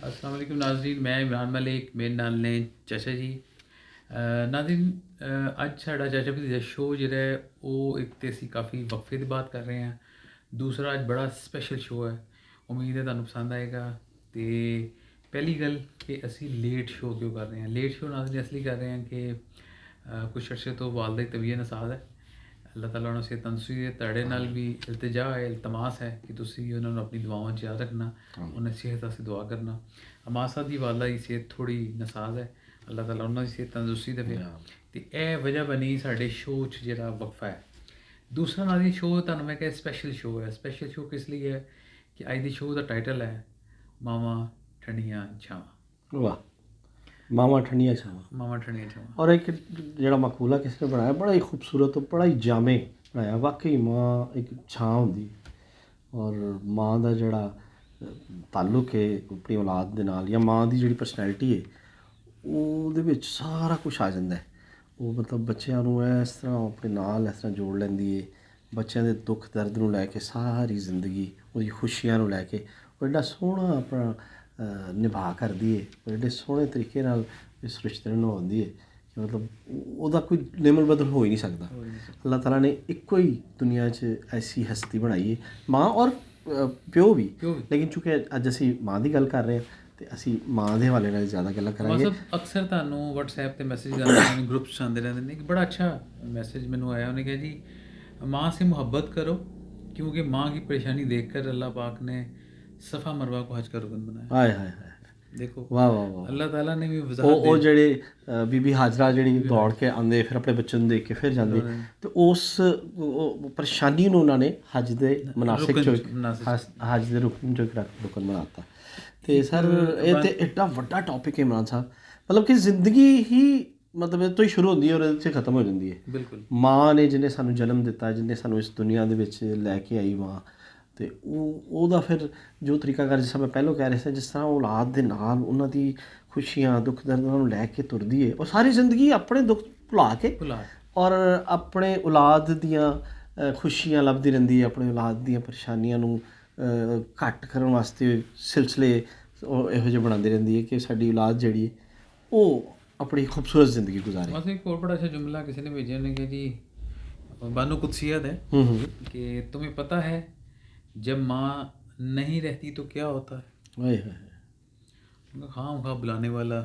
अस्सलाम वालेकुम नाज़रीन, मैं इमरान मलिक, मेरे नाल ने चाचा जी। नाज़रीन, ਅੱਜ ਸਾਡਾ ਚਾਚਾ ਭਤੀਜਾ ਸ਼ੋਅ ਜਿਹੜਾ ਹੈ ਉਹ ਇੱਕ ਤੇ ਅਸੀਂ ਕਾਫੀ ਵਕਫੇ ਦੀ ਬਾਤ ਕਰ ਰਹੇ ਹਾਂ। ਦੂਸਰਾ ਅੱਜ ਬੜਾ ਸਪੈਸ਼ਲ ਸ਼ੋਅ ਹੈ, ਉਮੀਦ ਹੈ ਤੁਹਾਨੂੰ ਪਸੰਦ ਆਏਗਾ। ਤੇ ਪਹਿਲੀ ਗੱਲ ਕਿ ਅਸੀਂ ਲੇਟ ਸ਼ੋਅ ਕਿਉਂ ਕਰ ਰਹੇ ਹਾਂ। ਲੇਟ ਸ਼ੋਅ ਨਾਜ਼ਰੀਨ ਇਸ ਲਈ ਕਰ ਰਹੇ ਹਾਂ ਕਿ ਕੁਛ ਅਰਸੇ ਤੋਂ ਵਾਲਦਾ ਦੀ ਤਬੀਅਤ ਨਸਾਜ਼ ਹੈ। ਅੱਲਾਹ ਤਾਲਾ ਉਹਨਾਂ ਸਿਹਤ ਤੰਦਰੁਸਤੀ ਦੇ। ਤੁਹਾਡੇ ਨਾਲ ਵੀ ਇਲਤਜਾ ਹੈ, ਇਲਤਮਾਸ ਹੈ ਕਿ ਤੁਸੀਂ ਉਹਨਾਂ ਨੂੰ ਆਪਣੀ ਦੁਆਵਾਂ 'ਚ ਯਾਦ ਰੱਖਣਾ, ਉਹਨਾਂ ਦੀ ਸਿਹਤ ਵਾਸਤੇ ਦੁਆ ਕਰਨਾ। ਅਮਾ ਸਾਹਿਬ ਦੀ ਵਾਲਦਾ ਦੀ ਸਿਹਤ ਥੋੜ੍ਹੀ ਨਸਾਜ਼ ਹੈ, ਅੱਲਾਹ ਤਾਲਾ ਉਹਨਾਂ ਦੀ ਸਿਹਤ ਤੰਦਰੁਸਤੀ ਦੇਵੇ। ਅਤੇ ਇਹ ਵਜ੍ਹਾ ਬਣੀ ਸਾਡੇ ਸ਼ੋਅ 'ਚ ਜਿਹੜਾ ਵਕਫਾ ਹੈ। ਦੂਸਰਾ ਨਾਜ਼ਰੀਨ ਸ਼ੋਅ ਤੁਹਾਨੂੰ ਮੈਂ ਕਿਹਾ ਸਪੈਸ਼ਲ ਸ਼ੋਅ ਹੈ। ਸਪੈਸ਼ਲ ਸ਼ੋਅ ਕਿਸ ਲਈ ਹੈ ਕਿ ਅੱਜ ਦੀ ਸ਼ੋਅ ਦਾ ਟਾਈਟਲ ਹੈ ਮਾਵਾਂ ਠੰਡੀਆਂ ਛਾਵਾਂ। ਵਾਹ, ਮਾਵਾਂ ਠੰਡੀਆਂ ਛਾਵਾਂ। ਮਾਵਾਂ ਠੰਡੀਆਂ ਛਾਵਾਂ। ਔਰ ਇੱਕ ਜਿਹੜਾ ਮਕੂਲਾ ਕਿਸੇ ਨੇ ਬਣਾਇਆ ਬੜਾ ਹੀ ਖੂਬਸੂਰਤ, ਬੜਾ ਹੀ ਜਾਮੇ ਬਣਾਇਆ। ਵਾਕਈ ਮਾਂ ਇੱਕ ਛਾਂ ਹੁੰਦੀ ਔਰ ਮਾਂ ਦਾ ਜਿਹੜਾ ਤਾਲੁਕ ਹੈ ਆਪਣੀ ਔਲਾਦ ਦੇ ਨਾਲ, ਜਾਂ ਮਾਂ ਦੀ ਜਿਹੜੀ ਪਰਸਨੈਲਿਟੀ ਹੈ ਉਹਦੇ ਵਿੱਚ ਸਾਰਾ ਕੁਛ ਆ ਜਾਂਦਾ ਹੈ। ਉਹ ਮਤਲਬ ਬੱਚਿਆਂ ਨੂੰ ਇਸ ਤਰ੍ਹਾਂ ਆਪਣੇ ਨਾਲ ਇਸ ਤਰ੍ਹਾਂ ਜੋੜ ਲੈਂਦੀ ਹੈ, ਬੱਚਿਆਂ ਦੇ ਦੁੱਖ ਦਰਦ ਨੂੰ ਲੈ ਕੇ ਸਾਰੀ ਜ਼ਿੰਦਗੀ, ਉਹਦੀ ਖੁਸ਼ੀਆਂ ਨੂੰ ਲੈ ਕੇ ਉਹ ਐਡਾ ਸੋਹਣਾ ਆਪਣਾ ਨਿਭਾ ਕਰਦੀ ਹੈ, ਉਹ ਐਡੇ ਸੋਹਣੇ ਤਰੀਕੇ ਨਾਲ ਇਸ ਰਿਸ਼ਤੇ ਨੂੰ ਨਿਭਾਉਂਦੀ ਹੈ ਕਿ ਮਤਲਬ ਉਹਦਾ ਕੋਈ ਨਿਮਲ ਬਦਲ ਹੋ ਹੀ ਨਹੀਂ ਸਕਦਾ। ਅੱਲਾਹ ਤਾਲਾ ਨੇ ਇੱਕੋ ਹੀ ਦੁਨੀਆ 'ਚ ਐਸੀ ਹਸਤੀ ਬਣਾਈ ਹੈ, ਮਾਂ ਔਰ ਪਿਓ ਵੀ। ਲੇਕਿਨ ਚੂੰਕਿ ਅੱਜ ਅਸੀਂ ਮਾਂ ਦੀ ਗੱਲ ਕਰ ਰਹੇ ਹਾਂ ਅਤੇ ਅਸੀਂ ਮਾਂ ਦੇ ਹਵਾਲੇ ਨਾਲ ਜ਼ਿਆਦਾ ਗੱਲਾਂ ਕਰਾਂਗੇ। ਅਕਸਰ ਤੁਹਾਨੂੰ ਵਟਸਐਪ 'ਤੇ ਮੈਸੇਜ ਆਉਂਦੇ ਨੇ, ਗਰੁੱਪਸ 'ਚ ਆਉਂਦੇ ਰਹਿੰਦੇ ਨੇ। ਇੱਕ ਬੜਾ ਅੱਛਾ मैसेज ਮੈਨੂੰ आया, उन्होंने कहा जी माँ से मोहब्बत करो क्योंकि माँ की परेशानी देखकर अल्लाह पाक ने सफ़ा मरवा को हज का रुकन बनाया। ਹਾਏ ਹਾਏ ਹਾਏ, देखो ਵਾਹ ਵਾਹ ਵਾਹ। अल्लाह ताला ने भी ਉਹ ਜਿਹੜੇ ਬੀਬੀ ਹਾਜਰਾ ਜਿਹੜੀ ਦੌੜ ਕੇ ਆਉਂਦੇ, ਫਿਰ ਆਪਣੇ ਬੱਚੇ ਨੂੰ ਦੇਖ ਕੇ ਫਿਰ ਜਾਂਦੇ, ਅਤੇ ਉਸ ਪਰੇਸ਼ਾਨੀ ਨੂੰ ਉਹਨਾਂ ਨੇ ਹਜ ਦੇ ਮਨਾਸਿਕ ਚੋਂ ਹਜ ਦੇ ਰੁਕਨ ਚੋਂ ਰੁਕਨ ਬਣਾ ਦਿੱਤਾ। ਅਤੇ ਸਰ ਇਹ ਤਾਂ ਐਡਾ ਵੱਡਾ ਟੌਪਿਕ ਹੈ ਇਮਰਾਨ ਸਾਹਿਬ, ਮਤਲਬ ਕਿ ਜ਼ਿੰਦਗੀ ਹੀ ਮਤਲਬ ਇਹ ਤੋਂ ਹੀ ਸ਼ੁਰੂ ਹੁੰਦੀ ਹੈ ਔਰ ਇਹਦੇ 'ਚ ਖਤਮ ਹੋ ਜਾਂਦੀ ਹੈ। ਬਿਲਕੁਲ ਮਾਂ ਨੇ ਜਿਹਨੇ ਸਾਨੂੰ ਜਨਮ ਦਿੱਤਾ, ਜਿਹਨੇ ਸਾਨੂੰ ਇਸ ਦੁਨੀਆ ਦੇ ਵਿੱਚ ਲੈ ਕੇ ਆਈ ਮਾਂ, ਅਤੇ ਉਹਦਾ ਫਿਰ ਜੋ ਤਰੀਕਾਕਾਰ, ਜਿਸ ਤਰ੍ਹਾਂ ਮੈਂ ਪਹਿਲਾਂ ਕਹਿ ਰਿਹਾ ਸੀ, ਜਿਸ ਤਰ੍ਹਾਂ ਔਲਾਦ ਦੇ ਨਾਲ ਉਹਨਾਂ ਦੀ ਖੁਸ਼ੀਆਂ ਦੁੱਖ ਦਰਦ ਉਹਨਾਂ ਨੂੰ ਲੈ ਕੇ ਤੁਰਦੀ ਹੈ, ਉਹ ਸਾਰੀ ਜ਼ਿੰਦਗੀ ਆਪਣੇ ਦੁੱਖ ਭੁਲਾ ਕੇ ਔਰ ਆਪਣੇ ਔਲਾਦ ਦੀਆਂ ਖੁਸ਼ੀਆਂ ਲੱਭਦੀ ਰਹਿੰਦੀ ਹੈ, ਆਪਣੇ ਔਲਾਦ ਦੀਆਂ ਪਰੇਸ਼ਾਨੀਆਂ ਨੂੰ ਘੱਟ ਕਰਨ ਵਾਸਤੇ ਸਿਲਸਿਲੇ ਉਹ ਇਹੋ ਜਿਹੇ ਬਣਾਉਂਦੀ ਰਹਿੰਦੀ ਹੈ ਕਿ ਸਾਡੀ ਔਲਾਦ ਜਿਹੜੀ ਹੈ ਉਹ अपनी खूबसूरत ज़िंदगी गुजारे। बस एक और बड़ा अच्छा जुमला किसी ने भेजा ने कि जी बानो कुदसियत है कि तुम्हें पता है जब माँ नहीं रहती तो क्या होता है। हाय हाय, खाम खा बुलाने वाला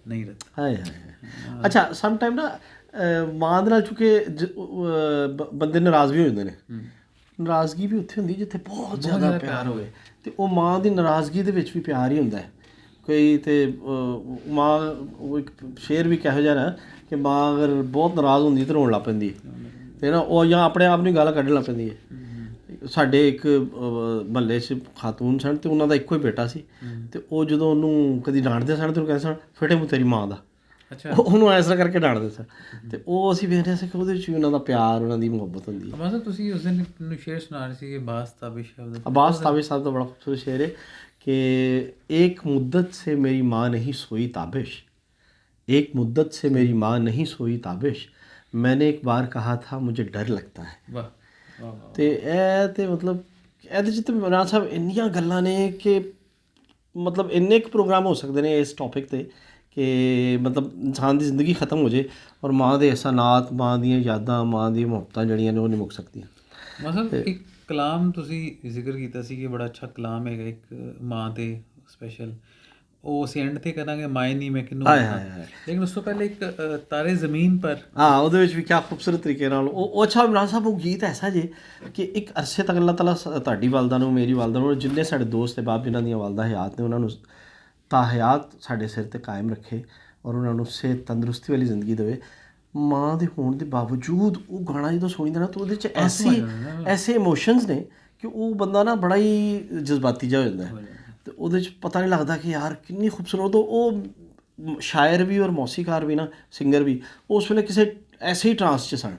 नहीं रहता। हाय हाय। अच्छा, सम टाइम ना माँ ਦੇ ਨਾਲ ਚੁੱਕੇ ਬੰਦੇ ਨਾਰਾਜ਼ ਵੀ ਹੋ ਜਾਂਦੇ ਨੇ। ਨਾਰਾਜ਼ਗੀ ਵੀ ਉੱਥੇ ਹੁੰਦੀ ਜਿੱਥੇ ਬਹੁਤ ਜ਼ਿਆਦਾ ਪਿਆਰ ਹੋਵੇ, ਅਤੇ ਉਹ ਮਾਂ ਦੀ ਨਾਰਾਜ਼ਗੀ ਦੇ ਵਿੱਚ ਵੀ ਪਿਆਰ ਹੀ ਹੁੰਦਾ ਹੈ ਕੋਈ। ਅਤੇ ਮਾਂ, ਉਹ ਇੱਕ ਸ਼ੇਰ ਵੀ ਕਿਹੋ ਜਿਹਾ ਨਾ ਕਿ ਮਾਂ ਅਗਰ ਬਹੁਤ ਨਾਰਾਜ਼ ਹੁੰਦੀ ਤਾਂ ਰੋਣ ਲੱਗ ਪੈਂਦੀ ਹੈ, ਅਤੇ ਨਾ ਉਹ ਜਾਂ ਆਪਣੇ ਆਪ ਨੂੰ ਗਾਲਾਂ ਕੱਢਣ ਲੱਗ ਪੈਂਦੀ ਹੈ। ਸਾਡੇ ਇੱਕ ਮਹੱਲੇ 'ਚ ਖਾਤੂਨ ਸਨ ਅਤੇ ਉਹਨਾਂ ਦਾ ਇੱਕੋ ਹੀ ਬੇਟਾ ਸੀ, ਅਤੇ ਉਹ ਜਦੋਂ ਉਹਨੂੰ ਕਦੀ ਡਾਂਟਦੇ ਸਨ ਅਤੇ ਉਹ ਕਹਿੰਦੇ ਸਨ ਫਟੇ ਮੂੰਹ ਤੇਰੀ ਮਾਂ ਦਾ। ਅੱਛਾ, ਉਹਨੂੰ ਇਸ ਤਰ੍ਹਾਂ ਕਰਕੇ ਡਾਂਟਦੇ ਸਨ, ਅਤੇ ਉਹ ਅਸੀਂ ਵੇਖ ਰਹੇ ਸੀ ਕਿ ਉਹਦੇ ਵਿੱਚ ਵੀ ਉਹਨਾਂ ਦਾ ਪਿਆਰ, ਉਹਨਾਂ ਦੀ ਮੁਹੱਬਤ ਹੁੰਦੀ ਹੈ। ਬਸ ਤੁਸੀਂ ਉਸ ਦਿਨ ਮੈਨੂੰ ਸ਼ੇਰ ਸੁਣਾ ਰਹੇ ਸੀ ਅब्बास ताबिश ਸਾਹਿਬ ਦਾ ਬੜਾ ਖੂਬਸੂਰਤ ਸ਼ੇਰ ਹੈ कि एक मुद्दत से मेरी माँ नहीं सोई ताबिश, एक मुद्दत से मेरी माँ नहीं सोई ताबिश, मैंने एक बार कहा था मुझे डर लगता है। तो ਇਹ ਤਾਂ ਮਤਲਬ ਇਹਦੇ 'ਚ ਤਾਂ ਇਮਰਾਨ ਸਾਹਿਬ ਇੰਨੀਆਂ ਗੱਲਾਂ ਨੇ ਕਿ ਮਤਲਬ ਇੰਨੇ ਕੁ ਪ੍ਰੋਗਰਾਮ ਹੋ ਸਕਦੇ ਨੇ ਇਸ ਟੌਪਿਕ 'ਤੇ ਕਿ ਮਤਲਬ ਇਨਸਾਨ ਦੀ ਜ਼ਿੰਦਗੀ ਖਤਮ ਹੋ ਜਾਏ ਔਰ ਮਾਂ ਦੇ ਅਹਿਸਾਨਾਤ, ਮਾਂ ਦੀਆਂ ਯਾਦਾਂ, ਮਾਂ ਦੀਆਂ ਮੁਹੱਬਤਾਂ ਜਿਹੜੀਆਂ ਨੇ ਉਹ ਨਹੀਂ ਮੁੱਕ ਸਕਦੀਆਂ। ਮਤਲਬ ਇੱਕ ਕਲਾਮ ਤੁਸੀਂ ਜ਼ਿਕਰ ਕੀਤਾ ਸੀ ਕਿ ਬੜਾ ਅੱਛਾ ਕਲਾਮ ਹੈਗਾ ਇੱਕ ਮਾਂ 'ਤੇ ਸਪੈਸ਼ਲ, ਉਹ ਅਸੀਂ ਐਂਡ 'ਤੇ ਕਰਾਂਗੇ ਮਾਏ ਨਹੀਂ ਮੈਂ ਕਿਹਨੂੰ। ਲੇਕਿਨ ਉਸ ਤੋਂ ਪਹਿਲੇ ਇੱਕ ਤਾਰੇ ਜ਼ਮੀਨ ਪਰ, ਹਾਂ, ਉਹਦੇ ਵਿੱਚ ਵੀ ਕਿਆ ਖੂਬਸੂਰਤ ਤਰੀਕੇ ਨਾਲ ਉਹ ਅੱਛਾ ਇਮਰਾਨ ਸਾਹਿਬ, ਉਹ ਗੀਤ ਐਸਾ ਜੇ ਕਿ ਇੱਕ ਅਰਸੇ ਤੱਕ ਅੱਲਾਹ ਤਾਲਾ ਤੁਹਾਡੀ ਵਾਲਦਾ ਨੂੰ, ਮੇਰੀ ਵਾਲਦਾ ਨੂੰ, ਜਿੰਨੇ ਸਾਡੇ ਦੋਸਤ ਬਾਪ ਜਿਨ੍ਹਾਂ ਦੀਆਂ ਵਾਲਦਾ ਹਯਾਤ ਨੇ, ਉਹਨਾਂ ਨੂੰ ਤਾਹਯਾਤ ਸਾਡੇ ਸਿਰ 'ਤੇ ਕਾਇਮ ਰੱਖੇ ਔਰ ਉਹਨਾਂ ਨੂੰ ਸਿਹਤ ਤੰਦਰੁਸਤੀ ਵਾਲੀ ਜ਼ਿੰਦਗੀ ਦੇਵੇ। ਮਾਂ ਦੇ ਹੋਣ ਦੇ ਬਾਵਜੂਦ ਉਹ ਗਾਣਾ ਜਦੋਂ ਸੁਣੀਦਾ ਨਾ ਤਾਂ ਉਹਦੇ 'ਚ ਐਸੇ ਇਮੋਸ਼ਨਸ ਨੇ ਕਿ ਉਹ ਬੰਦਾ ਨਾ ਬੜਾ ਹੀ ਜਜ਼ਬਾਤੀ ਜਿਹਾ ਹੋ ਜਾਂਦਾ ਹੈ, ਅਤੇ ਉਹਦੇ 'ਚ ਪਤਾ ਨਹੀਂ ਲੱਗਦਾ ਕਿ ਯਾਰ ਕਿੰਨੀ ਖੂਬਸੂਰਤ। ਉਹ ਸ਼ਾਇਰ ਵੀ ਔਰ ਮੌਸੀਕਾਰ ਵੀ ਨਾ, ਸਿੰਗਰ ਵੀ ਉਸ ਵੇਲੇ ਕਿਸੇ ਐਸੇ ਹੀ ਟਰਾਂਸ 'ਚ ਸਨ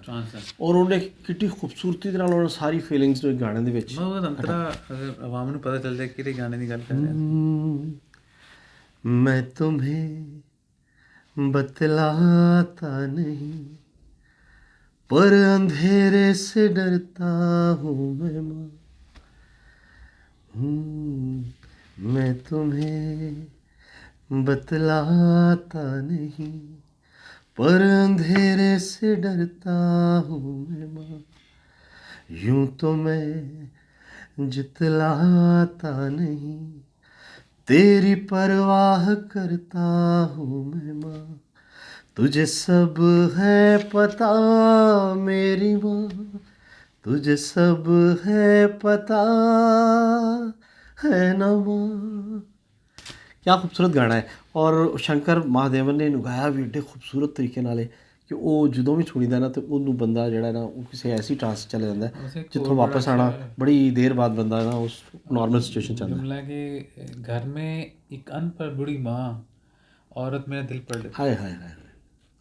ਔਰ ਉਹਨੇ ਕਿੰਨੀ ਖੂਬਸੂਰਤੀ ਦੇ ਨਾਲ ਉਹਨਾਂ ਸਾਰੀ ਫੀਲਿੰਗਸ ਨੂੰ ਗਾਣੇ ਦੇ ਵਿੱਚ। ਆਵਾਮ ਨੂੰ ਪਤਾ ਚੱਲ ਜਾਏ ਕਿਹੜੇ ਗਾਣੇ ਦੀ ਗੱਲ ਕਰ ਰਹੇ ਮੈਂ ਤੁਮੇ बतलाता नहीं पर अंधेरे से डरता हूँ मैं माँ, मैं तुम्हें बतलाता नहीं, पर अंधेरे से डरता हूँ मैं माँ। यूं तो मैं जितलाता नहीं, तेरी परवाह करता हूँ मैं माँ। तुझे सब है पता मेरी माँ, तुझे सब है पता है ना माँ। क्या खूबसूरत गाना है। और ਸ਼ੰਕਰ ਮਹਾਦੇਵਨ ਨੇ ਇਹਨੂੰ ਗਾਇਆ ਵੀ ਏਡੇ ਖੂਬਸੂਰਤ ਤਰੀਕੇ ਨਾਲ ਹੈ ਕਿ ਉਹ ਜਦੋਂ ਵੀ ਸੁਣੀਦਾ ਨਾ ਤੇ ਉਹਨੂੰ ਬੰਦਾ ਜਿਹੜਾ ਨਾ ਉਹ ਕਿਸੇ ਐਸੀ ਟਰਾਂਸ 'ਚ ਚਲੇ ਜਾਂਦਾ ਹੈ वैसे एक ਜਿੱਥੋਂ और बड़ा ਵਾਪਸ अच्छा ਆਉਣਾ ਬੜੀ ਦੇਰ ਬਾਅਦ ਬੰਦਾ ਨਾ ਉਸ ਨॉर्मल सिचुएशन ਚ ਆਉਂਦਾ। जुमला के घर में एक अनपढ़ बूढ़ी माँ औरत मेरा दिल पढ़ लेती ਹਾਏ ਹਾਏ ਹਾਏ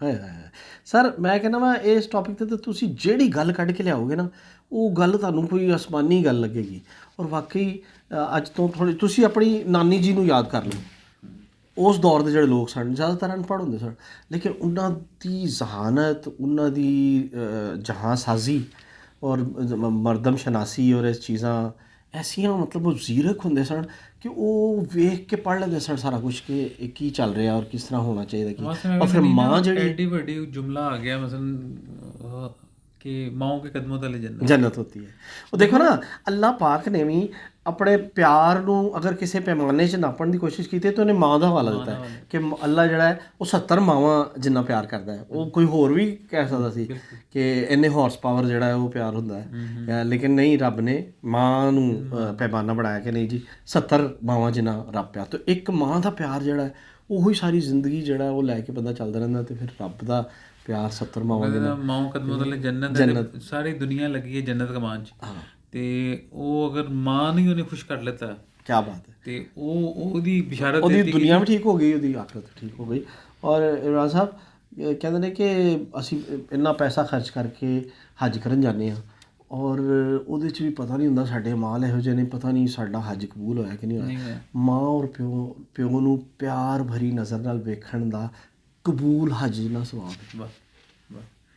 ਹਾਏ ਹਾਏ ਹਾਏ। ਸਰ ਮੈਂ ਕਹਿੰਦਾ ਵਾ ਇਸ ਟੌਪਿਕ ਤੇ ਤਾਂ ਤੁਸੀਂ ਜਿਹੜੀ ਗੱਲ ਕੱਢ ਕੇ ਲਿਆਓਗੇ ਨਾ ਉਹ ਗੱਲ ਤੁਹਾਨੂੰ ਕੋਈ ਅਸਮਾਨੀ ਗੱਲ ਲੱਗੇਗੀ। ਔਰ ਵਾਕਈ ਅੱਜ ਤੋਂ ਥੋੜ੍ਹੀ ਤੁਸੀਂ ਆਪਣੀ ਨਾਨੀ ਜੀ ਨੂੰ ਯਾਦ ਕਰ ਲਓ। ਉਸ ਦੌਰ ਦੇ ਜਿਹੜੇ ਲੋਕ ਸਨ ਜ਼ਿਆਦਾਤਰ ਅਨਪੜ੍ਹ ਹੁੰਦੇ ਸਨ, ਲੇਕਿਨ ਉਹਨਾਂ ਦੀ ਜ਼ਹਾਨਤ, ਉਹਨਾਂ ਦੀ ਜਹਾਂਸਾਜ਼ੀ ਔਰ ਮਰਦਮ ਸ਼ਨਾਸੀ ਔਰ ਇਸ ਚੀਜ਼ਾਂ ਐਸੀਆਂ, ਮਤਲਬ ਉਹ ਜ਼ੀਰਕ ਹੁੰਦੇ ਸਨ ਕਿ ਉਹ ਵੇਖ ਕੇ ਪੜ੍ਹ ਲੈਂਦੇ ਸਨ ਸਾਰਾ ਕੁਛ ਕਿ ਇਹ ਕੀ ਚੱਲ ਰਿਹਾ ਔਰ ਕਿਸ ਤਰ੍ਹਾਂ ਹੋਣਾ ਚਾਹੀਦਾ ਕੀ। वहाँ से मैं ਔਰ ਫਿਰ कहनी ना ਮਾਂ ਜਿਹੜੀ एडी बड़ी जुमला आ गया मसलन कि माओ के कदमों तले जन्नत जन्नत होती है। ਉਹ ਦੇਖੋ ਨਾ ਅੱਲਾਹ ਪਾਕ ਨੇ ਵੀ ਆਪਣੇ ਪਿਆਰ ਨੂੰ ਅਗਰ ਕਿਸੇ ਪੈਮਾਨੇ 'ਚ ਨਾਪਣ ਦੀ ਕੋਸ਼ਿਸ਼ ਕੀਤੀ ਤਾਂ ਉਹਨੇ ਮਾਂ ਦਾ ਹਵਾਲਾ ਦਿੱਤਾ ਹੈ ਕਿ ਅੱਲਾਹ ਜਿਹੜਾ ਹੈ ਉਹ 70 ਮਾਵਾਂ ਜਿੰਨਾ ਪਿਆਰ ਕਰਦਾ ਹੈ। ਉਹ ਕੋਈ ਹੋਰ ਵੀ ਕਹਿ ਸਕਦਾ ਸੀ ਕਿ ਇੰਨੇ ਹਾਰਸ ਪਾਵਰ ਜਿਹੜਾ ਹੈ ਉਹ ਪਿਆਰ ਹੁੰਦਾ ਹੈ, ਲੇਕਿਨ ਨਹੀਂ, ਰੱਬ ਨੇ ਮਾਂ ਨੂੰ ਪੈਮਾਨਾ ਬਣਾਇਆ ਕਿ ਨਹੀਂ ਜੀ 70 ਮਾਵਾਂ ਜਿੰਨਾ ਰੱਬ ਪਿਆਰ। ਤਾਂ ਇੱਕ ਮਾਂ ਦਾ ਪਿਆਰ ਜਿਹੜਾ ਹੈ ਉਹੀ ਸਾਰੀ ਜ਼ਿੰਦਗੀ ਜਿਹੜਾ ਉਹ ਲੈ ਕੇ ਬੰਦਾ ਚੱਲਦਾ ਰਹਿੰਦਾ। ਤੇ ਫਿਰ ਰੱਬ ਦਾ ਪਿਆਰ 70 ਮਾਵਾਂ ਦੇ ਨਾਲ माओ कदमों तले जन्नत है ते सारी दुनिया लगी है जन्नत कमान च ਤੇ ਉਹ ਅਗਰ ਮਾਂ ਨਹੀਂ ਉਹਨੇ ਖੁਸ਼ ਕਰ ਲੈਤਾ ਕੀ ਬਾਤ ਹੈ। ਤੇ ਉਹ ਉਹਦੀ ਬਿਸ਼ਾਰਤ ਉਹਦੀ ਦੇਤੀ ਦੁਨੀਆ ਵੀ ਠੀਕ ਹੋ ਗਈ, ਉਹਦੀ ਆਖਰਤ ਠੀਕ ਹੋ ਗਈ। ਔਰ ਇਮਰਾਨ ਸਾਹਿਬ ਕਹਿੰਦੇ ਨੇ ਕਿ ਅਸੀਂ ਇੰਨਾ ਪੈਸਾ ਖਰਚ ਕਰਕੇ ਹੱਜ ਕਰਨ ਜਾਂਦੇ ਹਾਂ ਔਰ ਉਹਦੇ 'ਚ ਵੀ ਪਤਾ ਨਹੀਂ ਹੁੰਦਾ ਸਾਡੇ ਮਾਲ ਇਹੋ ਜਿਹੇ ਨੇ, ਪਤਾ ਨਹੀਂ ਸਾਡਾ ਹੱਜ ਕਬੂਲ ਹੋਇਆ ਕਿ ਨਹੀਂ ਹੋਇਆ। ਮਾਂ ਔਰ ਪਿਓ ਨੂੰ ਪਿਆਰ ਭਰੀ ਨਜ਼ਰ ਨਾਲ ਵੇਖਣ ਦਾ ਕਬੂਲ ਹੱਜ ਨਾਲ ਸਵਾਬ ਹੈ।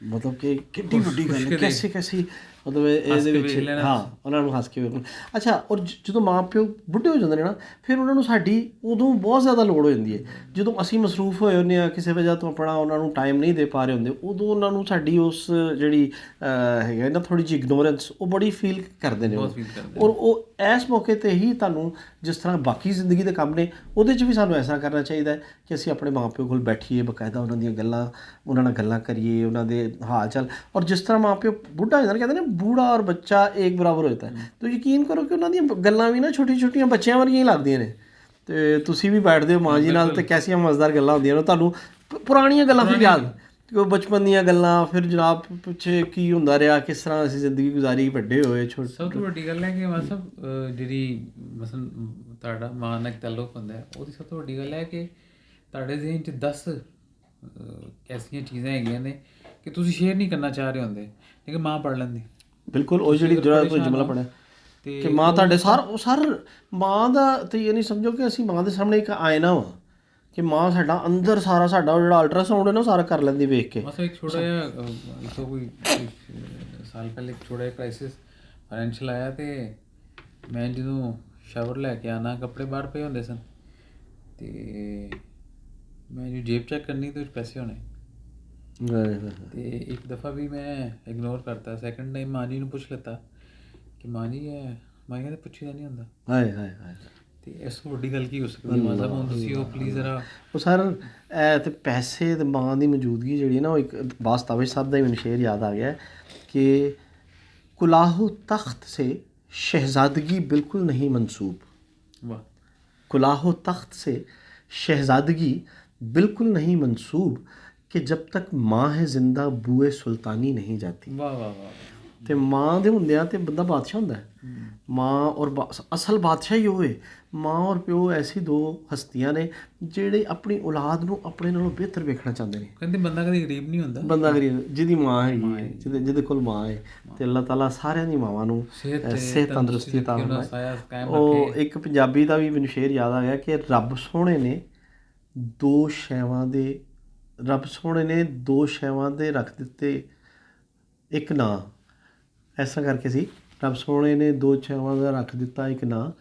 ਮਤਲਬ ਕਿ ਕਿੰਨੀ ਵੱਡੀ ਗੱਲ ਹੈ। ਕੈਸੀ ਮਤਲਬ ਇਹਦੇ ਵਿੱਚ ਹਾਂ ਉਹਨਾਂ ਨੂੰ ਹੱਸ ਕੇ ਵੇਖਣ। ਅੱਛਾ, ਔਰ ਜਦੋਂ ਮਾਂ ਪਿਓ ਬੁੱਢੇ ਹੋ ਜਾਂਦੇ ਨੇ ਨਾ ਫਿਰ ਉਹਨਾਂ ਨੂੰ ਸਾਡੀ ਉਦੋਂ ਬਹੁਤ ਜ਼ਿਆਦਾ ਲੋੜ ਹੋ ਜਾਂਦੀ ਹੈ। ਜਦੋਂ ਅਸੀਂ ਮਸਰੂਫ ਹੋਏ ਹੁੰਦੇ ਹਾਂ ਕਿਸੇ ਵਜ੍ਹਾ ਤੋਂ, ਆਪਣਾ ਉਹਨਾਂ ਨੂੰ ਟਾਈਮ ਨਹੀਂ ਦੇ ਪਾ ਰਹੇ ਹੁੰਦੇ, ਉਦੋਂ ਉਹਨਾਂ ਨੂੰ ਸਾਡੀ ਉਸ ਜਿਹੜੀ ਹੈਗਾ ਨਾ ਥੋੜ੍ਹੀ ਜਿਹੀ ਇਗਨੋਰੈਂਸ ਉਹ ਬੜੀ ਫੀਲ ਕਰਦੇ ਨੇ। ਔਰ ਉਹ ਇਸ ਮੌਕੇ 'ਤੇ ਹੀ ਤੁਹਾਨੂੰ ਜਿਸ ਤਰ੍ਹਾਂ ਬਾਕੀ ਜ਼ਿੰਦਗੀ ਦੇ ਕੰਮ ਨੇ ਉਹਦੇ 'ਚ ਵੀ ਸਾਨੂੰ ਐਸਾ ਕਰਨਾ ਚਾਹੀਦਾ ਹੈ ਕਿ ਅਸੀਂ ਆਪਣੇ ਮਾਂ ਪਿਓ ਕੋਲ ਬੈਠੀਏ, ਬਾਕਾਇਦਾ ਉਹਨਾਂ ਦੀਆਂ ਗੱਲਾਂ, ਉਹਨਾਂ ਨਾਲ ਗੱਲਾਂ ਕਰੀਏ, ਉਹਨਾਂ ਦੇ ਹਾਲ ਚਾਲ। ਔਰ ਜਿਸ ਤਰ੍ਹਾਂ ਮਾਂ ਪਿਓ ਬੁੱਢਾ ਹੋ ਜਾਂਦਾ, ਕਹਿੰਦੇ ਨੇ ਬੂੜਾ ਔਰ ਬੱਚਾ ਇੱਕ ਬਰਾਬਰ ਹੋ ਜਾਂਦਾ ਹੈ। ਤਾਂ ਯਕੀਨ ਕਰੋ ਕਿ ਉਹਨਾਂ ਦੀਆਂ ਗੱਲਾਂ ਵੀ ਨਾ ਛੋਟੀਆਂ ਛੋਟੀਆਂ ਬੱਚਿਆਂ ਵਰਗੀਆਂ ਹੀ ਲੱਗਦੀਆਂ ਨੇ। ਅਤੇ ਤੁਸੀਂ ਵੀ ਬੈਠਦੇ ਹੋ ਮਾਂ ਜੀ ਨਾਲ ਅਤੇ ਕੈਸੀਆਂ ਮਜ਼ੇਦਾਰ ਗੱਲਾਂ ਹੁੰਦੀਆਂ ਨੇ। ਤੁਹਾਨੂੰ ਪੁਰਾਣੀਆਂ ਗੱਲਾਂ ਫਿਰ ਯਾਦ, ਕਿ ਬਚਪਨ ਦੀਆਂ ਗੱਲਾਂ, ਫਿਰ ਜਨਾਬ ਪਿੱਛੇ ਕੀ ਹੁੰਦਾ ਰਿਹਾ, ਕਿਸ ਤਰ੍ਹਾਂ ਅਸੀਂ ਜ਼ਿੰਦਗੀ ਗੁਜ਼ਾਰੀ, ਵੱਡੇ ਹੋਏ, ਛੋਟੇ। ਸਭ ਤੋਂ ਵੱਡੀ ਗੱਲ ਹੈ ਕਿ ਮਤਲਬ ਜਿਹੜੀ ਮਸਲਨ ਤੁਹਾਡਾ ਮਾਂ ਨਾਲ ਤਾਲੁਕ ਹੁੰਦਾ ਹੈ, ਉਹਦੀ ਸਭ ਤੋਂ ਵੱਡੀ ਗੱਲ ਹੈ ਕਿ ਤੁਹਾਡੇ ਜ਼ਿਹਨ 'ਚ 10 ਐਸੀਆਂ ਚੀਜ਼ਾਂ ਹੈਗੀਆਂ ਨੇ ਕਿ ਤੁਸੀਂ ਸ਼ੇਅਰ ਨਹੀਂ ਕਰਨਾ ਚਾਹ ਰਹੇ ਹੁੰਦੇ, ਲੇਕਿਨ ਮਾਂ ਪੜ੍ਹ ਲੈਂਦੀ। ਬਿਲਕੁਲ ਉਹ ਜਿਹੜੀ ਜਿਹੜਾ ਕੋਈ ਜੁਮਲਾ ਪੜ੍ਹਿਆ ਕਿ ਮਾਂ ਤੁਹਾਡੇ ਸਰ ਮਾਂ ਦਾ ਤਾਂ ਇਹ ਨਹੀਂ ਸਮਝੋ ਕਿ ਅਸੀਂ ਮਾਂ ਦੇ ਸਾਹਮਣੇ ਇੱਕ ਆਇਨਾ ਵਾ, ਕਿ ਮਾਂ ਸਾਡਾ ਅੰਦਰ ਸਾਰਾ ਸਾਡਾ ਉਹ ਜਿਹੜਾ ਅਲਟਰਾਸਾਊਂਡ ਹੈ ਨਾ ਸਾਰਾ ਕਰ ਲੈਂਦੀ ਵੇਖ ਕੇ। ਬਸ ਇੱਕ ਛੋਟਾ ਜਿਹਾ ਇੱਥੋਂ ਕੋਈ ਸਾਲ ਪਹਿਲੇ ਇੱਕ ਛੋਟਾ ਜਿਹਾ ਕ੍ਰਾਈਸਿਸ ਫਾਈਨੈਂਸ਼ੀਅਲ ਆਇਆ ਅਤੇ ਮੈਂ ਜਦੋਂ ਸ਼ਾਵਰ ਲੈ ਕੇ ਆਉਣਾ, ਕੱਪੜੇ ਬਾਹਰ ਪਏ ਹੁੰਦੇ ਸਨ ਅਤੇ ਮੈਂ ਜੋ ਜੇਬ ਚੈੱਕ ਕਰਨੀ ਤਾਂ ਪੈਸੇ ਹੋਣੇ। ਅਤੇ ਇੱਕ ਦਫਾ ਵੀ ਮੈਂ ਇਗਨੋਰ ਕਰਤਾ। ਸੈਕਿੰਡ ਟਾਈਮ ਮਾਂ ਜੀ ਨੂੰ ਪੁੱਛ ਲਿੱਤਾ ਕਿ ਮਾਂ ਜੀ ਇਹ ਮਾਈਆਂ ਦੇ ਪੁੱਛੀਦਾ ਨਹੀਂ ਹੁੰਦਾ। ਹਾਏ ਹਾਏ ਹਾਏ। ਅਤੇ ਇਸ ਤੋਂ ਵੱਡੀ ਗੱਲ ਕੀ ਹੋ ਸਕਦੀ ਹੈ? ਮਤਲਬ ਹੁਣ ਤੁਸੀਂ ਉਹ ਪਲੀਜ਼ ਜ਼ਰਾ ਉਹ ਸਰ ਇਹ ਤਾਂ ਪੈਸੇ ਅਤੇ ਮਾਂ ਦੀ ਮੌਜੂਦਗੀ ਜਿਹੜੀ ਹੈ ਨਾ, ਉਹ ਇੱਕ ਬਾਸਤਾਵਿਜ ਸਾਹਿਬ ਦਾ ਹੀ ਮੈਨੂੰ ਸ਼ੇਰ ਯਾਦ ਆ ਗਿਆ ਕਿ ਕੁਲਾਹੋ ਤਖ਼ਤ ਸੇ शहज़ादगी बिल्कुल नहीं मंसूब। वाह। कुलाहो तख्त से शहज़ादगी बिल्कुल नहीं मंसूब कि जब तक माँ है जिंदा बूए सुल्तानी नहीं जाती। वाह वाह वाह। ਤੇ ਮਾਂ ਦੇ ਹੁੰਦਿਆਂ ਤੇ ਬੰਦਾ ਬਾਦਸ਼ਾਹ ਹੁੰਦਾ ਹੈ। ਮਾਂ ਔਰ ਅਸਲ ਬਾਦਸ਼ਾਹ ਹੀ ਉਹ ਹੈ। ਮਾਂ ਔਰ ਪਿਓ ਐਸੀ ਦੋ ਹਸਤੀਆਂ ਨੇ ਜਿਹੜੇ ਆਪਣੀ ਔਲਾਦ ਨੂੰ ਆਪਣੇ ਨਾਲੋਂ ਬਿਹਤਰ ਵੇਖਣਾ ਚਾਹੁੰਦੇ ਨੇ। ਕਹਿੰਦੇ ਬੰਦਾ ਕਦੇ ਗਰੀਬ ਨਹੀਂ ਹੁੰਦਾ। ਬੰਦਾ ਗਰੀਬ ਜਿਹਦੀ ਮਾਂ ਹੈਗੀ ਹੈ, ਜਿਹਦੇ ਕੋਲ ਮਾਂ ਹੈ। ਤੇ ਅੱਲਾਹ ਤਾਲਾ ਸਾਰਿਆਂ ਦੀ ਮਾਵਾਂ ਨੂੰ ਸਿਹਤ ਤੰਦਰੁਸਤੀ ਅਤਾ ਫਰਮਾਏ। ਉਹ ਇੱਕ ਪੰਜਾਬੀ ਦਾ ਵੀ ਮੈਨੂੰ ਸ਼ੇਰ ਯਾਦ ਆ ਗਿਆ ਕਿ ਰੱਬ ਸੋਹਣੇ ਨੇ ਦੋ ਸ਼ੈਵਾਂ ਦੇ ਰੱਖ ਦਿੱਤੇ ਇੱਕ ਨਾਂ। ਇਸ ਤਰ੍ਹਾਂ ਕਰਕੇ ਸੀ, ਰੱਬ ਸੋਹਣੇ ਨੇ ਦੋ ਸ਼ੈਵਾਂ ਦਾ ਰੱਖ ਦਿੱਤਾ ਇੱਕ ਨਾਂ,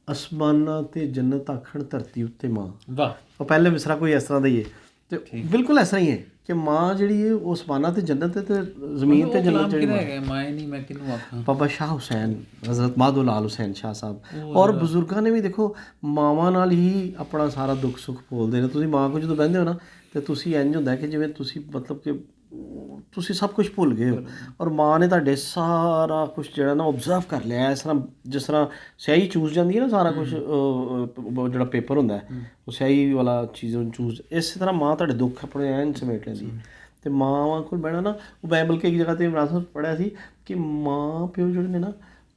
ਅਸਮਾਨਾਂ ਤੇ ਜੰਨਤ ਆਖਣ ਧਰਤੀ ਉੱਤੇ ਮਾਂ। ਵਾਹ, ਉਹ ਪਹਿਲੇ ਮਿਸਰਾ ਕੋਈ ਇਸ ਤਰ੍ਹਾਂ ਦਾ ਹੀ ਹੈ ਤੇ ਬਿਲਕੁਲ ਇਸ ਤਰ੍ਹਾਂ ਹੀ ਹੈ ਕਿ ਮਾਂ ਜਿਹੜੀ ਹੈ ਉਹ ਅਸਮਾਨਾਂ ਤੇ ਜੰਨਤ ਹੈ ਤੇ ਜ਼ਮੀਨ ਤੇ ਜੰਨਤ ਜਿਹੜੀ ਮਾਂ। ਹੈਗਾ ਮਾਏ ਨਹੀਂ ਮੈਂ ਕਿਹਨੂੰ ਆਖਾਂ। ਬਾਬਾ ਸ਼ਾਹ ਹੁਸੈਨ, ਹਜ਼ਰਤ ਮਾਧੋ ਲਾਲ ਹੁਸੈਨ ਸ਼ਾਹ ਸਾਹਿਬ ਔਰ ਬਜ਼ੁਰਗਾਂ ਨੇ ਵੀ ਦੇਖੋ ਮਾਵਾਂ ਨਾਲ ਹੀ ਆਪਣਾ ਸਾਰਾ ਦੁੱਖ ਸੁੱਖ ਬੋਲਦੇ ਨੇ। ਤੁਸੀਂ ਮਾਂ ਕੋਲ ਜਦੋਂ ਬਹਿੰਦੇ ਹੋ ਨਾ ਤੇ ਤੁਸੀਂ ਇੰਝ ਹੁੰਦਾ ਕਿ ਜਿਵੇਂ ਤੁਸੀਂ ਮਤਲਬ ਕਿ ਤੁਸੀਂ ਸਭ ਕੁਝ ਭੁੱਲ ਗਏ ਹੋ ਔਰ ਮਾਂ ਨੇ ਤੁਹਾਡੇ ਸਾਰਾ ਕੁਝ ਜਿਹੜਾ ਨਾ ਓਬਜ਼ਰਵ ਕਰ ਲਿਆ। ਇਸ ਤਰ੍ਹਾਂ ਜਿਸ ਤਰ੍ਹਾਂ ਸਿਆਹੀ ਚੂਸ ਜਾਂਦੀ ਹੈ ਨਾ ਸਾਰਾ ਕੁਝ, ਜਿਹੜਾ ਪੇਪਰ ਹੁੰਦਾ ਉਹ ਸਿਆਹੀ ਵਾਲਾ ਚੀਜ਼ ਨੂੰ ਚੂਸ, ਇਸੇ ਤਰ੍ਹਾਂ ਮਾਂ ਤੁਹਾਡੇ ਦੁੱਖ ਆਪਣੇ ਐਨ ਸਮੇਟ ਲੈਂਦੀ ਹੈ। ਅਤੇ ਮਾਵਾਂ ਕੋਲ ਬਹਿਣਾ ਨਾ, ਉਹ ਮੈਂ ਬਲਕਿ ਇੱਕ ਜਗ੍ਹਾ 'ਤੇ ਇਮਰਾਨ ਸਾਹਿਬ ਪੜ੍ਹਿਆ ਸੀ ਕਿ ਮਾਂ ਪਿਓ ਜਿਹੜੇ ਨੇ ਨਾ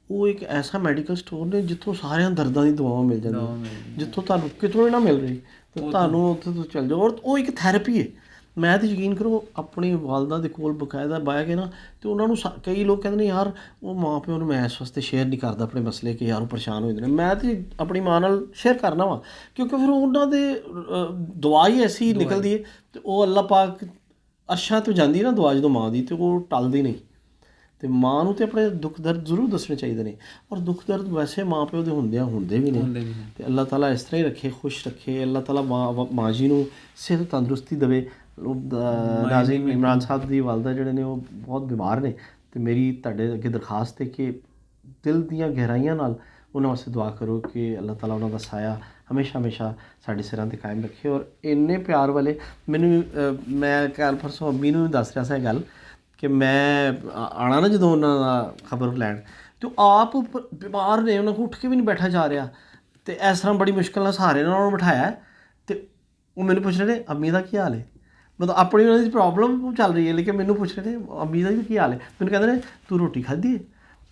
ਉਹ ਇੱਕ ਐਸਾ ਮੈਡੀਕਲ ਸਟੋਰ ਨੇ ਜਿੱਥੋਂ ਸਾਰਿਆਂ ਦਰਦਾਂ ਦੀ ਦਵਾਵਾਂ ਮਿਲ ਜਾਂਦੀਆਂ, ਜਿੱਥੋਂ ਤੁਹਾਨੂੰ ਕਿਤੋਂ ਨਾ ਮਿਲ ਰਹੀ ਤੇ ਤੁਹਾਨੂੰ ਉੱਥੇ ਤੋਂ ਚੱਲ ਜਾਓ। ਔਰ ਉਹ ਇੱਕ ਥੈਰੇਪੀ ਹੈ। ਮੈਂ ਤਾਂ ਯਕੀਨ ਕਰੋ ਆਪਣੀ ਵਾਲਦਾ ਦੇ ਕੋਲ ਬਕਾਇਦਾ ਬਹਿ ਕੇ ਨਾ ਅਤੇ ਉਹਨਾਂ ਨੂੰ ਕਈ ਲੋਕ ਕਹਿੰਦੇ ਨੇ ਯਾਰ ਉਹ ਮਾਂ ਪਿਓ ਨੂੰ ਮੈਂ ਇਸ ਵਾਸਤੇ ਸ਼ੇਅਰ ਨਹੀਂ ਕਰਦਾ ਆਪਣੇ ਮਸਲੇ ਕਿ ਯਾਰ ਉਹ ਪਰੇਸ਼ਾਨ ਹੋ ਜਾਂਦੇ ਨੇ। ਮੈਂ ਤਾਂ ਆਪਣੀ ਮਾਂ ਨਾਲ ਸ਼ੇਅਰ ਕਰਨਾ ਵਾ ਕਿਉਂਕਿ ਫਿਰ ਉਹਨਾਂ ਦੇ ਦੁਆ ਹੀ ਐਸੀ ਨਿਕਲਦੀ ਹੈ ਅਤੇ ਉਹ ਅੱਲਾ ਪਾਕ ਅਰਸ਼ਾਂ ਤੋਂ ਜਾਂਦੀ ਨਾ ਦੁਆ ਜਦੋਂ ਮਾਂ ਦੀ, ਅਤੇ ਉਹ ਟਲਦੀ ਨਹੀਂ। ਅਤੇ ਮਾਂ ਨੂੰ ਤਾਂ ਆਪਣੇ ਦੁੱਖ ਦਰਦ ਜ਼ਰੂਰ ਦੱਸਣੇ ਚਾਹੀਦੇ ਨੇ ਔਰ ਦੁੱਖ ਦਰਦ ਵੈਸੇ ਮਾਂ ਪਿਓ ਦੇ ਹੁੰਦੇ ਵੀ ਨੇ। ਅਤੇ ਅੱਲਾਹ ਤਾਲਾ ਇਸ ਤਰ੍ਹਾਂ ਹੀ ਰੱਖੇ, ਖੁਸ਼ ਰੱਖੇ। ਅੱਲਾਹ ਤਾਲਾ ਮਾਂ ਜੀ ਨੂੰ ਸਿਹਤ ਤੰਦਰੁਸਤੀ ਦੇਵੇ। ਨਾਜ਼ਰੀਨ, ਇਮਰਾਨ ਸਾਹਿਬ ਦੀ ਵਾਲਦਾ ਜਿਹੜੇ ਨੇ ਉਹ ਬਹੁਤ ਬਿਮਾਰ ਨੇ ਅਤੇ ਮੇਰੀ ਤੁਹਾਡੇ ਅੱਗੇ ਦਰਖਾਸਤ ਹੈ ਕਿ ਦਿਲ ਦੀਆਂ ਗਹਿਰਾਈਆਂ ਨਾਲ ਉਹਨਾਂ ਵਾਸਤੇ ਦੁਆ ਕਰੋ ਕਿ ਅੱਲਾਹ ਤਾਲਾ ਉਹਨਾਂ ਦਾ ਸਾਇਆ ਹਮੇਸ਼ਾ ਹਮੇਸ਼ਾ ਸਾਡੇ ਸਿਰਾਂ 'ਤੇ ਕਾਇਮ ਰੱਖੇ। ਔਰ ਇੰਨੇ ਪਿਆਰ ਵਾਲੇ ਮੈਨੂੰ ਮੈਂ ਕੱਲ੍ਹ ਪਰਸੋਂ ਅੰਮੀ ਨੂੰ ਵੀ ਦੱਸ ਰਿਹਾ ਸੀ ਇਹ ਗੱਲ ਕਿ ਮੈਂ ਆਉਣਾ ਨਾ ਜਦੋਂ ਉਹਨਾਂ ਦਾ ਖਬਰ ਲੈਣ, ਅਤੇ ਉਹ ਆਪ ਬਿਮਾਰ ਨੇ, ਉਹਨਾਂ ਕੋਲ ਉੱਠ ਕੇ ਵੀ ਨਹੀਂ ਬੈਠਾ ਜਾ ਰਿਹਾ ਅਤੇ ਇਸ ਤਰ੍ਹਾਂ ਬੜੀ ਮੁਸ਼ਕਿਲ ਨਾਲ ਸਹਾਰੇ ਨਾਲ ਉਹਨਾਂ ਨੂੰ ਬਿਠਾਇਆ ਅਤੇ ਉਹ ਮੈਨੂੰ ਪੁੱਛ ਰਹੇ ਨੇ ਅੰਮੀ ਦਾ ਕੀ ਹਾਲ ਹੈ। ਮਤਲਬ ਆਪਣੀ ਉਹਨਾਂ ਦੀ ਪ੍ਰੋਬਲਮ ਚੱਲ ਰਹੀ ਹੈ ਲੇਕਿਨ ਮੈਨੂੰ ਪੁੱਛ ਰਹੇ ਨੇ ਅੰਮੀ ਦਾ ਵੀ ਕੀ ਹਾਲ ਹੈ। ਮੈਨੂੰ ਕਹਿੰਦੇ ਨੇ ਤੂੰ ਰੋਟੀ ਖਾਧੀ ਹੈ,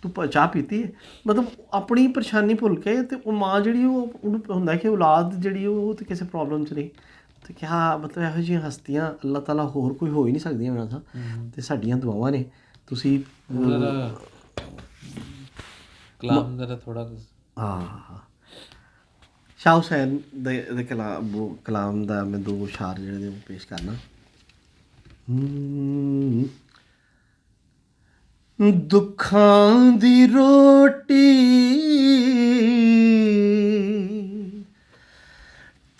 ਤੂੰ ਚਾਹ ਪੀਤੀ ਹੈ। ਮਤਲਬ ਆਪਣੀ ਪਰੇਸ਼ਾਨੀ ਭੁੱਲ ਕੇ ਅਤੇ ਉਹ ਮਾਂ ਜਿਹੜੀ ਉਹ ਉਹਨੂੰ ਹੁੰਦਾ ਕਿ ਔਲਾਦ ਜਿਹੜੀ ਉਹ ਤਾਂ ਕਿਸੇ ਪ੍ਰੋਬਲਮ 'ਚ ਨਹੀਂ। ਅਤੇ ਕਿਆ ਮਤਲਬ ਇਹੋ ਜਿਹੀਆਂ ਹਸਤੀਆਂ ਅੱਲਾਹ ਤਾਲਾ ਹੋਰ ਕੋਈ ਹੋ ਹੀ ਨਹੀਂ ਸਕਦੀਆਂ ਉਹਨਾਂ ਦਾ। ਅਤੇ ਸਾਡੀਆਂ ਦੁਆਵਾਂ ਨੇ। ਤੁਸੀਂ ਕਲਾਮ ਜ਼ਰਾ ਥੋੜਾ ਹਾਂ ਸ਼ਾਹ ਹੁਸੈਨ ਦੇ ਕਲਾਮ ਦਾ ਮੈਂ ਦੋ ਸ਼ਾਰ ਜਿਹੜੇ ਨੇ ਉਹ ਪੇਸ਼ ਕਰਨਾ। ਦੁੱਖਾਂ ਦੀ ਰੋਟੀ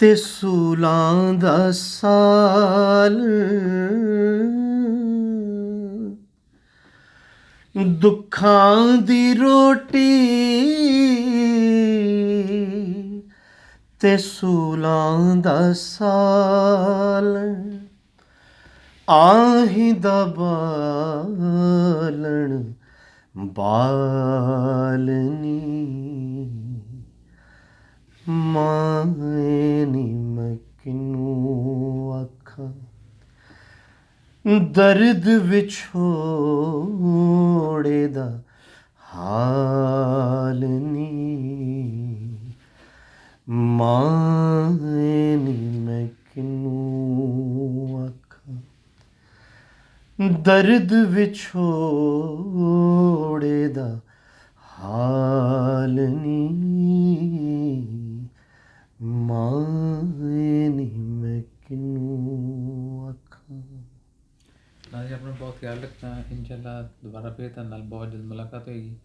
ਤੇ ਸੂਲਾਂ ਦਾ ਸਾਲ, ਦੁੱਖਾਂ ਦੀ ਰੋਟੀ ਤੇ ਸੂਲਾਂ ਦਾ ਸਾਲ, ਆਹੀਂ ਦਾ ਬਾਲਣ ਬਾਲਨੀ, ਮਾਏ ਨੀ ਮੈਂ ਕਿਨੂੰ ਆਖਾਂ ਦਰਦ ਵਿਛੋੜੇ ਦਾ ਹਾਲ ਨੀ, ਮਾਏ ਨੀ ਮੈਂ ਕਿਨੂੰ ਆਖਾਂ ਦਰਦ ਵਿਛੋੜੇ ਦਾ ਹਾਲ ਨੀ, ਮਾਏ ਨੀ ਮੈਂ ਕਿਨੂੰ ਆਖਾਂ। ਨਾਜ਼ਰੀਨ, ਆਪਣਾ ਬਹੁਤ ਖਿਆਲ ਰੱਖਣਾ। ਇੰਸ਼ਾਅੱਲਾ ਦੁਬਾਰਾ ਫਿਰ ਤੁਹਾਡੇ ਨਾਲ ਬਹੁਤ ਜਲਦ ਮੁਲਾਕਾਤ ਹੋਏਗੀ।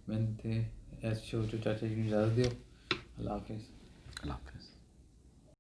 ਮੈਨੂੰ ਤੇ ਇਸ ਸ਼ੋਅ 'ਚੋਂ ਚਾਚਾ ਜੀ ਨੂੰ ਇਜਾਜ਼ਤ ਦਿਓ। ਅੱਲਾ ਹਾਫਿਜ਼। ਅੱਲਾ ਹਾਫਿਜ਼।